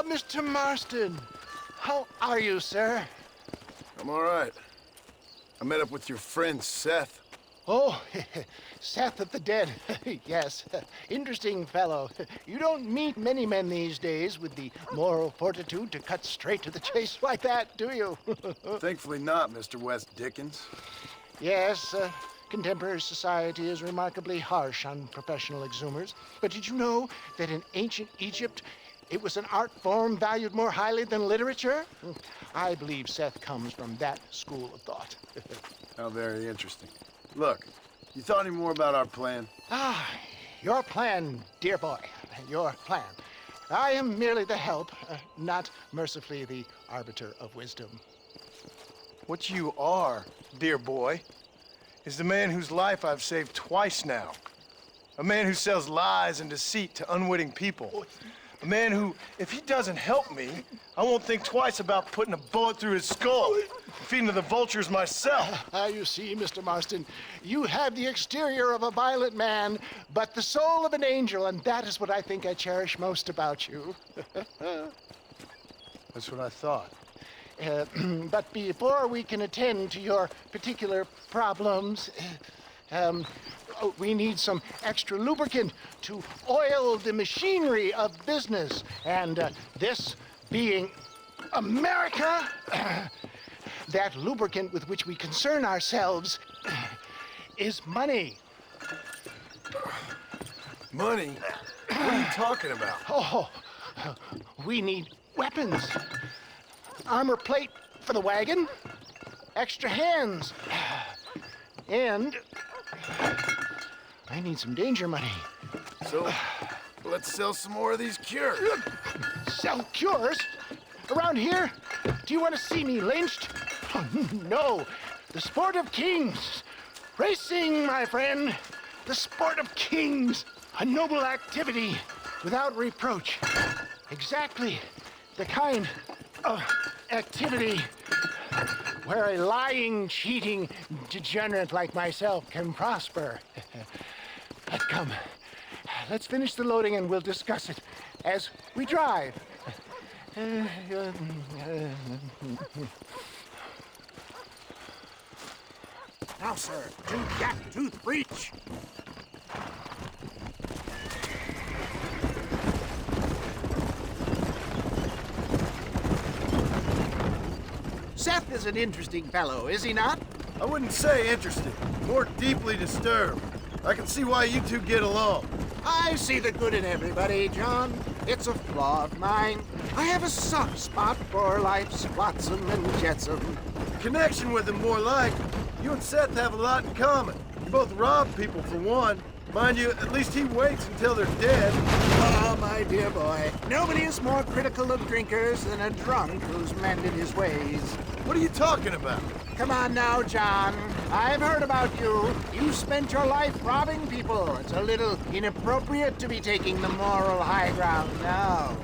Mr. Marston. How are you, sir? I'm all right. I met up with your friend, Seth. Oh, Seth of the Dead. Yes, interesting fellow. You don't meet many men these days with the moral fortitude to cut straight to the chase like that, do you? Thankfully not, Mr. West Dickens. Yes, contemporary society is remarkably harsh on professional exhumers. But did you know that in ancient Egypt, it was an art form valued more highly than literature? I believe Seth comes from that school of thought. How very interesting. Look, you thought any more about our plan? Ah, your plan, dear boy, your plan. I am merely the help, not mercifully the arbiter of wisdom. What you are, dear boy, is the man whose life I've saved twice now. A man who sells lies and deceit to unwitting people. A man who, if he doesn't help me, I won't think twice about putting a bullet through his skull, feeding to the vultures myself. You see, Mr. Marston, you have the exterior of a violent man, but the soul of an angel, and that is what I think I cherish most about you. That's what I thought. But before we can attend to your particular problems, we need some extra lubricant to oil the machinery of business. And this being America, that lubricant with which we concern ourselves is money. Money? What are you talking about? Oh, we need weapons. Armor plate for the wagon, extra hands, and I need some danger money. So, let's sell some more of these cures. Sell cures? Around here? Do you want to see me lynched? Oh, no. The sport of kings. Racing, my friend. The sport of kings. A noble activity without reproach. Exactly the kind of activity where a lying, cheating degenerate like myself can prosper. But come, let's finish the loading and we'll discuss it as we drive. Now, sir, tooth gap, tooth breach. Seth is an interesting fellow, is he not? I wouldn't say interested, more deeply disturbed. I can see why you two get along. I see the good in everybody, John. It's a flaw of mine. I have a soft spot for life's flotsam and jetsam. Connection with him, more like. You and Seth have a lot in common. You both rob people, for one. Mind you, at least he waits until they're dead. Oh, my dear boy. Nobody is more critical of drinkers than a drunk who's mended his ways. What are you talking about? Come on now, John. I've heard about you. You spent your life robbing people. It's a little inappropriate to be taking the moral high ground now.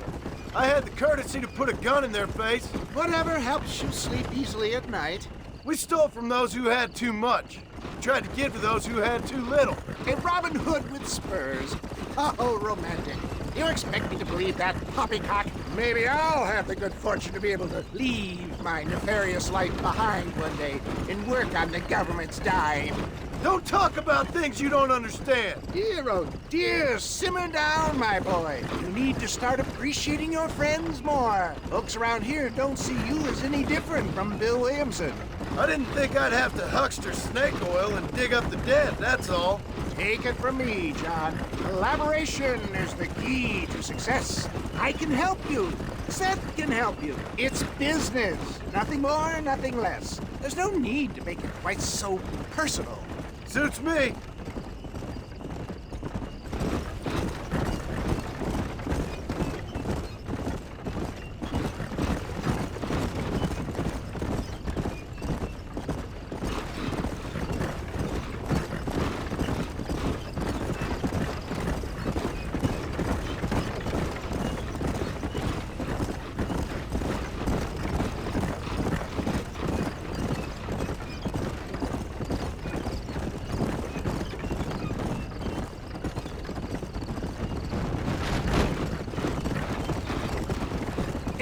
I had the courtesy to put a gun in their face. Whatever helps you sleep easily at night. We stole from those who had too much. Tried to give to those who had too little. A Robin Hood with spurs. Oh, romantic. You expect me to believe that poppycock? Maybe I'll have the good fortune to be able to leave my nefarious life behind one day and work on the government's dime. Don't talk about things you don't understand. Dear, oh dear, simmer down, my boy. You need to start appreciating your friends more. Folks around here don't see you as any different from Bill Williamson. I didn't think I'd have to huckster snake oil and dig up the dead, that's all. Take it from me, John. Collaboration is the key to success. I can help you. Seth can help you. It's business. Nothing more, nothing less. There's no need to make it quite so personal. Suits me.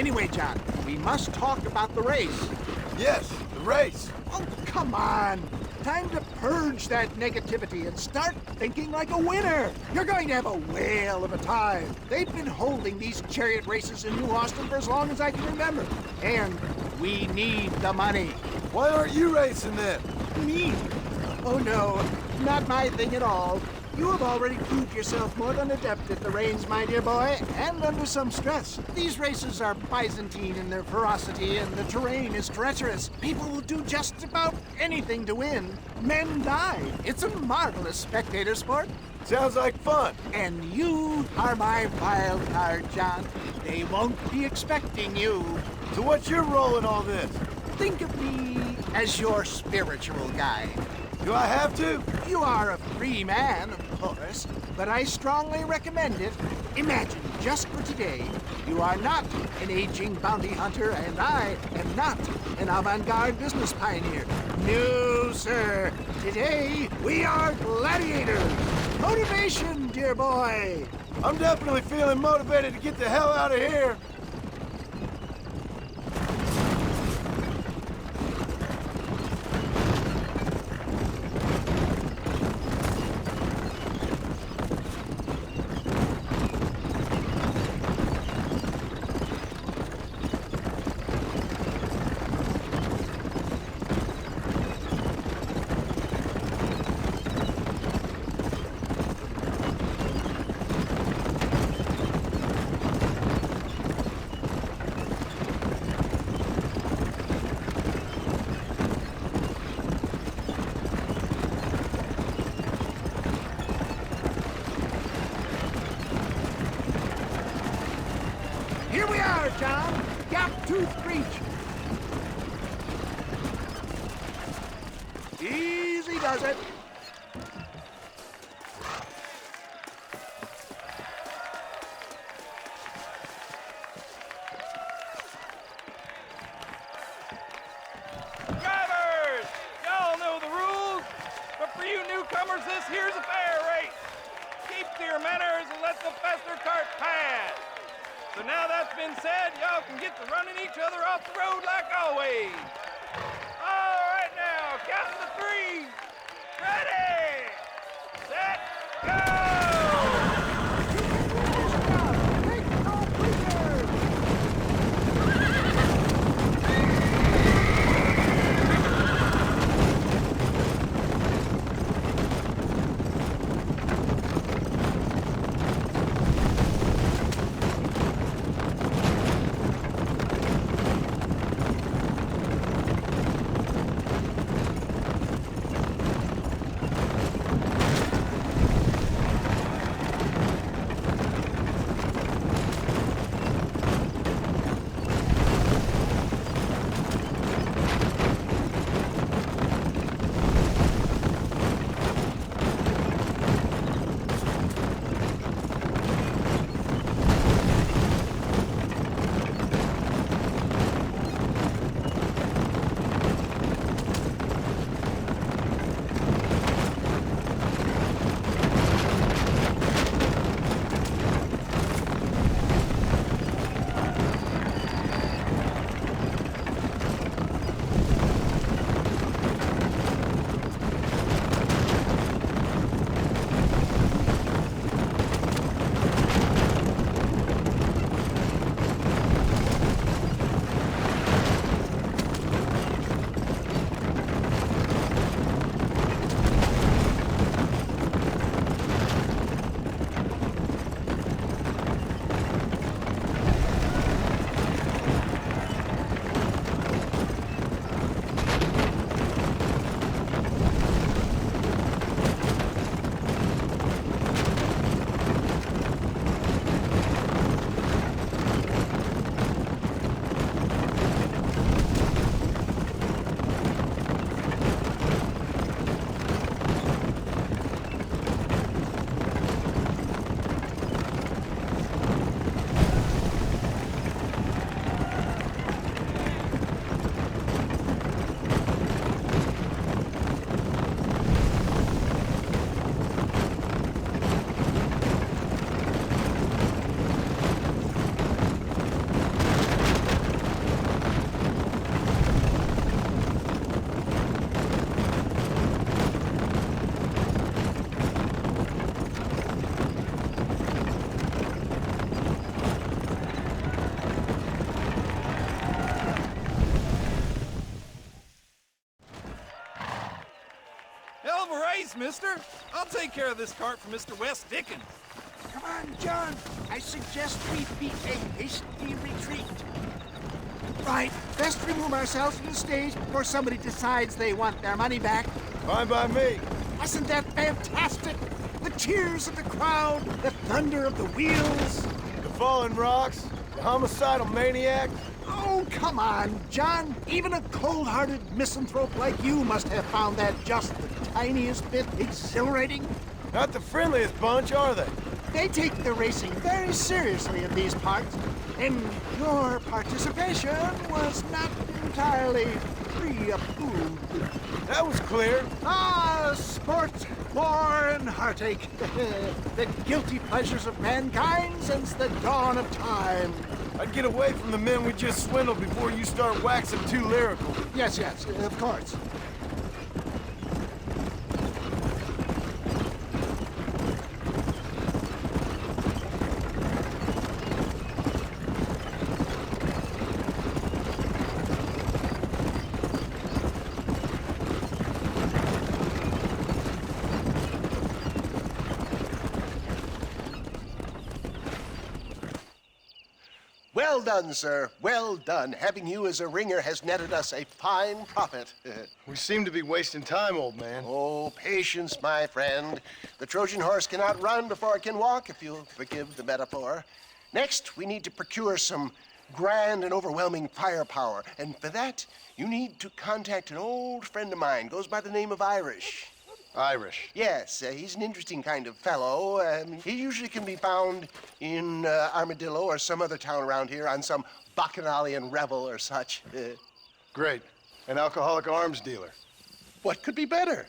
Anyway, John, we must talk about the race. Yes, the race. Oh, come on. Time to purge that negativity and start thinking like a winner. You're going to have a whale of a time. They've been holding these chariot races in New Austin for as long as I can remember. And we need the money. Why aren't you racing then? Me? Oh no, not my thing at all. You have already proved yourself more than adept at the reins, my dear boy, and under some stress. These races are Byzantine in their ferocity, and the terrain is treacherous. People will do just about anything to win. Men die. It's a marvelous spectator sport. Sounds like fun. And you are my wild card, John. They won't be expecting you. So what's your role in all this? Think of me as your spiritual guide. Do I have to? You are a free man, of course, but I strongly recommend it. Imagine, just for today, you are not an aging bounty hunter, and I am not an avant-garde business pioneer. No, sir. Today, we are gladiators. Motivation, dear boy. I'm definitely feeling motivated to get the hell out of here. Here we are, John. Gap Tooth Breach. Easy does it. Drivers! Y'all know the rules, but for you newcomers, this here's a fair race. Keep to your manners and let the faster cart pass. So now that's been said, y'all can get to running each other off the road like always. All right now, counting to three. Ready, set, go! of a race, mister. I'll take care of this cart for Mr. West Dickens. Come on, John. I suggest we beat a hasty retreat. Right, best remove ourselves from the stage before somebody decides they want their money back. Fine by me. Wasn't that fantastic? The cheers of the crowd, the thunder of the wheels. The falling rocks, the homicidal maniac. Oh, come on, John. Even a cold-hearted misanthrope like you must have found that just the tiniest bit exhilarating. Not the friendliest bunch, are they? They take the racing very seriously in these parts, and your participation was not entirely pre-approved. That was clear. Ah, sport, war, and heartache. The guilty pleasures of mankind since the dawn of time. I'd get away from the men we just swindled before you start waxing too lyrical. Yes, of course. Well done, sir. Well done. Having you as a ringer has netted us a fine profit. We seem to be wasting time, old man. Oh, patience, my friend. The Trojan horse cannot run before it can walk, if you'll forgive the metaphor. Next, we need to procure some grand and overwhelming firepower. And for that, you need to contact an old friend of mine. Goes by the name of Irish. Irish. Yes, he's an interesting kind of fellow. He usually can be found in Armadillo or some other town around here on some bacchanalian revel or such. Great. An alcoholic arms dealer. What could be better?